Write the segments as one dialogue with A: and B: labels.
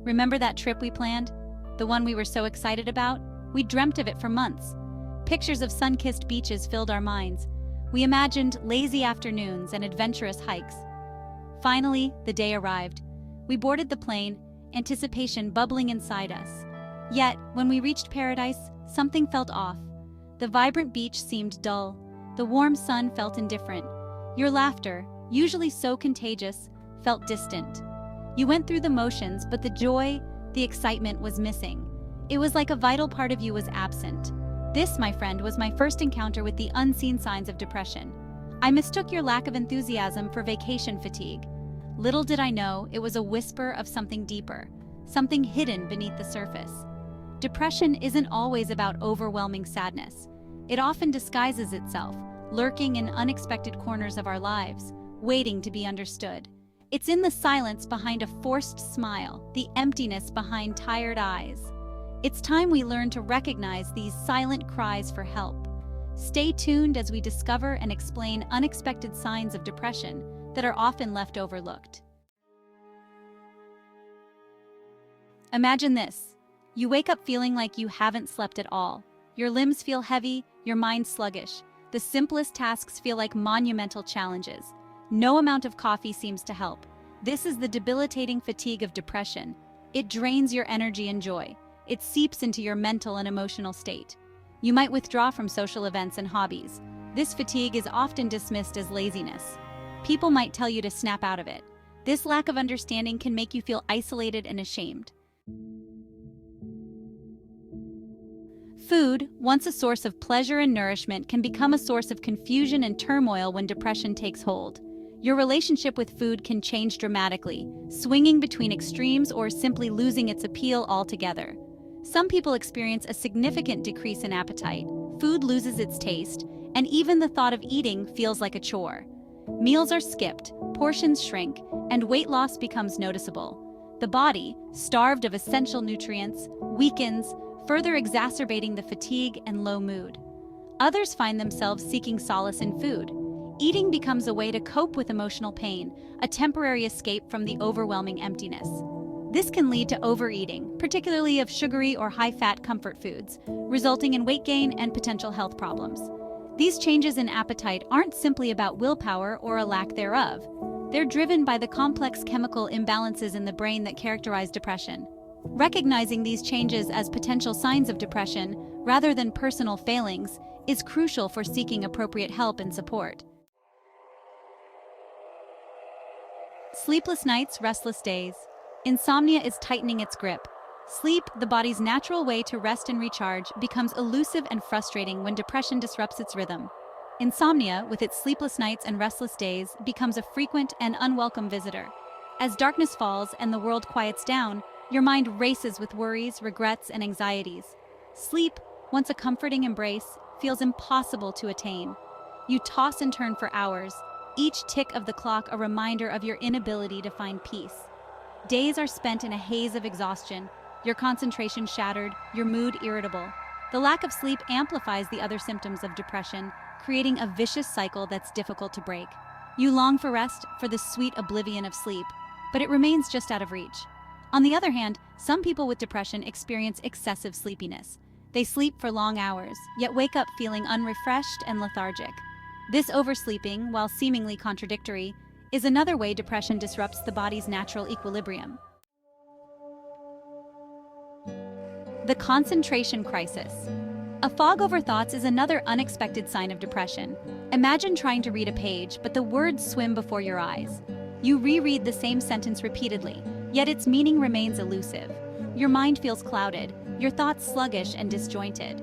A: Remember that trip we planned? The one we were so excited about? We dreamt of it for months. Pictures of sun-kissed beaches filled our minds. We imagined lazy afternoons and adventurous hikes. Finally, the day arrived. We boarded the plane, anticipation bubbling inside us. Yet, when we reached paradise, something felt off. The vibrant beach seemed dull. The warm sun felt indifferent. Your laughter, usually so contagious, felt distant. You went through the motions, but the joy, the excitement was missing. It was like a vital part of you was absent. This, my friend, was my first encounter with the unseen signs of depression. I mistook your lack of enthusiasm for vacation fatigue. Little did I know it was a whisper of something deeper, something hidden beneath the surface. Depression isn't always about overwhelming sadness. It often disguises itself, lurking in unexpected corners of our lives, waiting to be understood. It's in the silence behind a forced smile, the emptiness behind tired eyes. It's time we learn to recognize these silent cries for help. Stay tuned as we discover and explain unexpected signs of depression that are often left overlooked. Imagine this. You wake up feeling like you haven't slept at all. Your limbs feel heavy, your mind sluggish. The simplest tasks feel like monumental challenges. No amount of coffee seems to help. This is the debilitating fatigue of depression. It drains your energy and joy. It seeps into your mental and emotional state. You might withdraw from social events and hobbies. This fatigue is often dismissed as laziness. People might tell you to snap out of it. This lack of understanding can make you feel isolated and ashamed. Food, once a source of pleasure and nourishment, can become a source of confusion and turmoil when depression takes hold. Your relationship with food can change dramatically, swinging between extremes or simply losing its appeal altogether. Some people experience a significant decrease in appetite, food loses its taste, and even the thought of eating feels like a chore. Meals are skipped, portions shrink, and weight loss becomes noticeable. The body, starved of essential nutrients, weakens, further exacerbating the fatigue and low mood. Others find themselves seeking solace in food. Eating becomes a way to cope with emotional pain, a temporary escape from the overwhelming emptiness. This can lead to overeating, particularly of sugary or high-fat comfort foods, resulting in weight gain and potential health problems. These changes in appetite aren't simply about willpower or a lack thereof. They're driven by the complex chemical imbalances in the brain that characterize depression. Recognizing these changes as potential signs of depression, rather than personal failings, is crucial for seeking appropriate help and support. Sleepless nights, restless days. Insomnia is tightening its grip. Sleep, the body's natural way to rest and recharge, becomes elusive and frustrating when depression disrupts its rhythm. Insomnia, with its sleepless nights and restless days, becomes a frequent and unwelcome visitor. As darkness falls and the world quiets down, your mind races with worries, regrets, and anxieties. Sleep, once a comforting embrace, feels impossible to attain. You toss and turn for hours, each tick of the clock a reminder of your inability to find peace. Days are spent in a haze of exhaustion, your concentration shattered, your mood irritable. The lack of sleep amplifies the other symptoms of depression, creating a vicious cycle that's difficult to break. You long for rest, for the sweet oblivion of sleep, but it remains just out of reach. On the other hand, some people with depression experience excessive sleepiness. They sleep for long hours, yet wake up feeling unrefreshed and lethargic. This oversleeping, while seemingly contradictory, is another way depression disrupts the body's natural equilibrium. The concentration crisis. A fog over thoughts is another unexpected sign of depression. Imagine trying to read a page, but the words swim before your eyes. You reread the same sentence repeatedly, yet its meaning remains elusive. Your mind feels clouded, your thoughts sluggish and disjointed.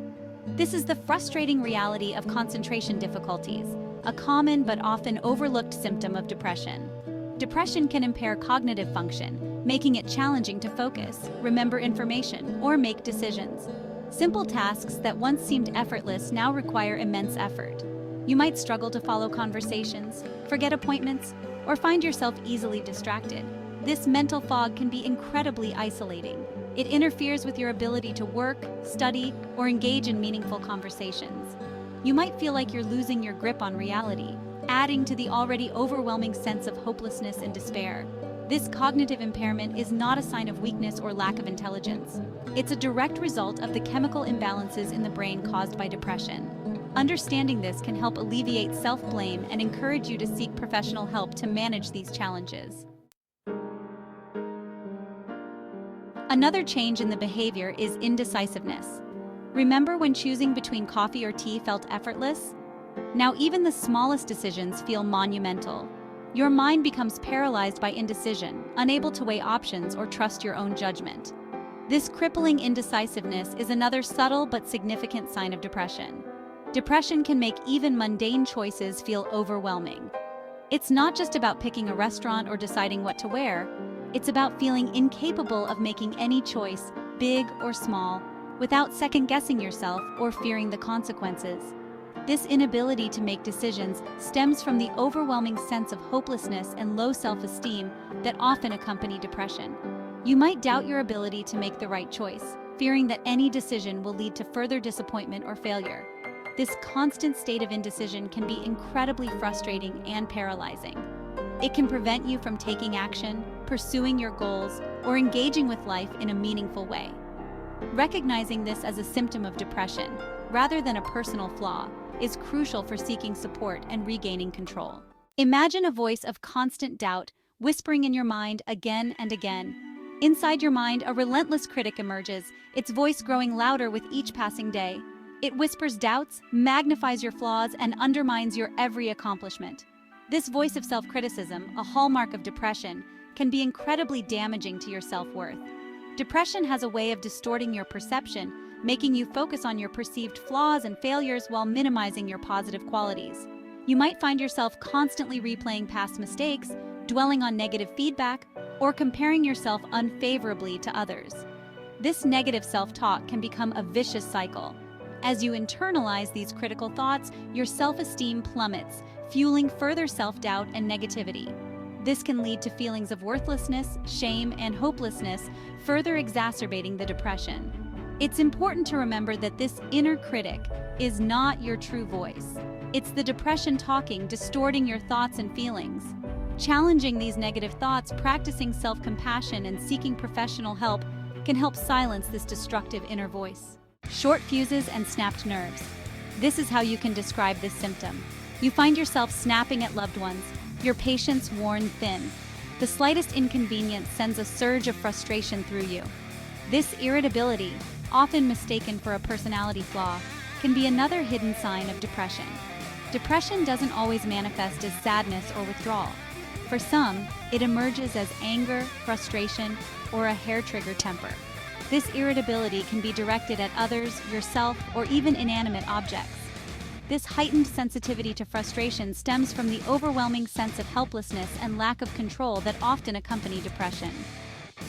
A: This is the frustrating reality of concentration difficulties, a common but often overlooked symptom of depression. Depression can impair cognitive function, making it challenging to focus, remember information, or make decisions. Simple tasks that once seemed effortless now require immense effort. You might struggle to follow conversations, forget appointments, or find yourself easily distracted. This mental fog can be incredibly isolating. It interferes with your ability to work, study, or engage in meaningful conversations. You might feel like you're losing your grip on reality, adding to the already overwhelming sense of hopelessness and despair. This cognitive impairment is not a sign of weakness or lack of intelligence. It's a direct result of the chemical imbalances in the brain caused by depression. Understanding this can help alleviate self-blame and encourage you to seek professional help to manage these challenges. Another change in the behavior is indecisiveness. Remember when choosing between coffee or tea felt effortless? Now even the smallest decisions feel monumental. Your mind becomes paralyzed by indecision, unable to weigh options or trust your own judgment. This crippling indecisiveness is another subtle but significant sign of depression. Depression can make even mundane choices feel overwhelming. It's not just about picking a restaurant or deciding what to wear. It's about feeling incapable of making any choice, big or small, without second-guessing yourself or fearing the consequences. This inability to make decisions stems from the overwhelming sense of hopelessness and low self-esteem that often accompany depression. You might doubt your ability to make the right choice, fearing that any decision will lead to further disappointment or failure. This constant state of indecision can be incredibly frustrating and paralyzing. It can prevent you from taking action, pursuing your goals, or engaging with life in a meaningful way. Recognizing this as a symptom of depression, rather than a personal flaw, is crucial for seeking support and regaining control. Imagine a voice of constant doubt whispering in your mind again and again. Inside your mind, a relentless critic emerges, its voice growing louder with each passing day. It whispers doubts, magnifies your flaws, and undermines your every accomplishment. This voice of self-criticism, a hallmark of depression, can be incredibly damaging to your self-worth. Depression has a way of distorting your perception, making you focus on your perceived flaws and failures while minimizing your positive qualities. You might find yourself constantly replaying past mistakes, dwelling on negative feedback, or comparing yourself unfavorably to others. This negative self-talk can become a vicious cycle. As you internalize these critical thoughts, your self-esteem plummets, fueling further self-doubt and negativity. This can lead to feelings of worthlessness, shame, and hopelessness, further exacerbating the depression. It's important to remember that this inner critic is not your true voice. It's the depression talking, distorting your thoughts and feelings. Challenging these negative thoughts, practicing self-compassion, and seeking professional help can help silence this destructive inner voice. Short fuses and snapped nerves. This is how you can describe this symptom. You find yourself snapping at loved ones, your patience worn thin. The slightest inconvenience sends a surge of frustration through you. This irritability, often mistaken for a personality flaw, can be another hidden sign of depression. Depression doesn't always manifest as sadness or withdrawal. For some, it emerges as anger, frustration, or a hair-trigger temper. This irritability can be directed at others, yourself, or even inanimate objects. This heightened sensitivity to frustration stems from the overwhelming sense of helplessness and lack of control that often accompany depression.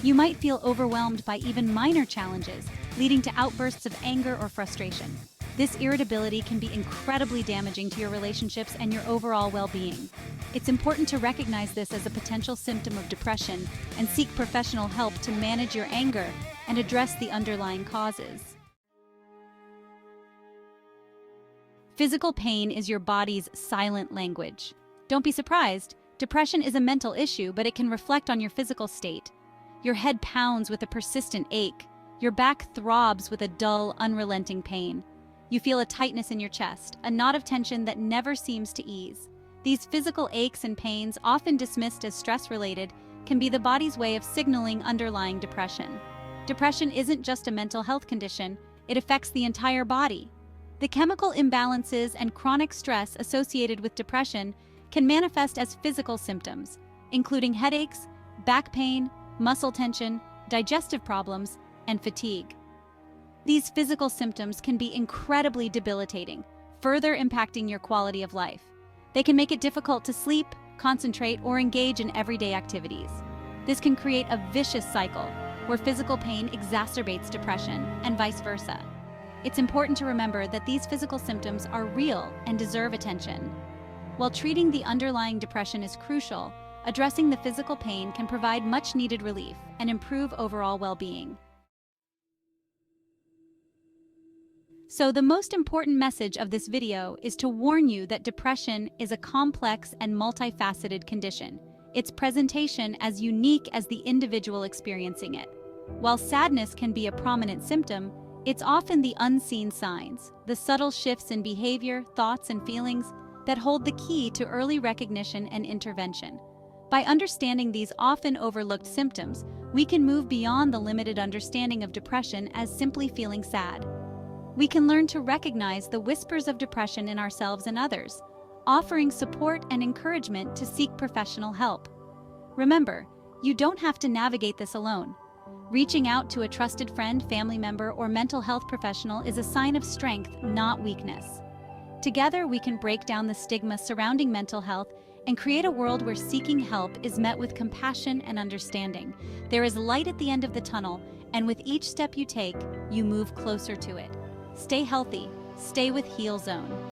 A: You might feel overwhelmed by even minor challenges, leading to outbursts of anger or frustration. This irritability can be incredibly damaging to your relationships and your overall well-being. It's important to recognize this as a potential symptom of depression and seek professional help to manage your anger and address the underlying causes. Physical pain is your body's silent language. Don't be surprised. Depression is a mental issue, but it can reflect on your physical state. Your head pounds with a persistent ache. Your back throbs with a dull, unrelenting pain. You feel a tightness in your chest, a knot of tension that never seems to ease. These physical aches and pains, often dismissed as stress-related, can be the body's way of signaling underlying depression. Depression isn't just a mental health condition, it affects the entire body. The chemical imbalances and chronic stress associated with depression can manifest as physical symptoms, including headaches, back pain, muscle tension, digestive problems, and fatigue. These physical symptoms can be incredibly debilitating, further impacting your quality of life. They can make it difficult to sleep, concentrate, or engage in everyday activities. This can create a vicious cycle where physical pain exacerbates depression and vice versa. It's important to remember that these physical symptoms are real and deserve attention. While treating the underlying depression is crucial, addressing the physical pain can provide much-needed relief and improve overall well-being. So the most important message of this video is to warn you that depression is a complex and multifaceted condition. its presentation as unique as the individual experiencing it. While sadness can be a prominent symptom, it's often the unseen signs, the subtle shifts in behavior, thoughts, and feelings that hold the key to early recognition and intervention. By understanding these often overlooked symptoms, we can move beyond the limited understanding of depression as simply feeling sad. We can learn to recognize the whispers of depression in ourselves and others, offering support and encouragement to seek professional help. Remember, you don't have to navigate this alone. Reaching out to a trusted friend, family member, or mental health professional is a sign of strength, not weakness. Together, we can break down the stigma surrounding mental health and create a world where seeking help is met with compassion and understanding. There is light at the end of the tunnel, and with each step you take, you move closer to it. Stay healthy, stay with Heal Zone.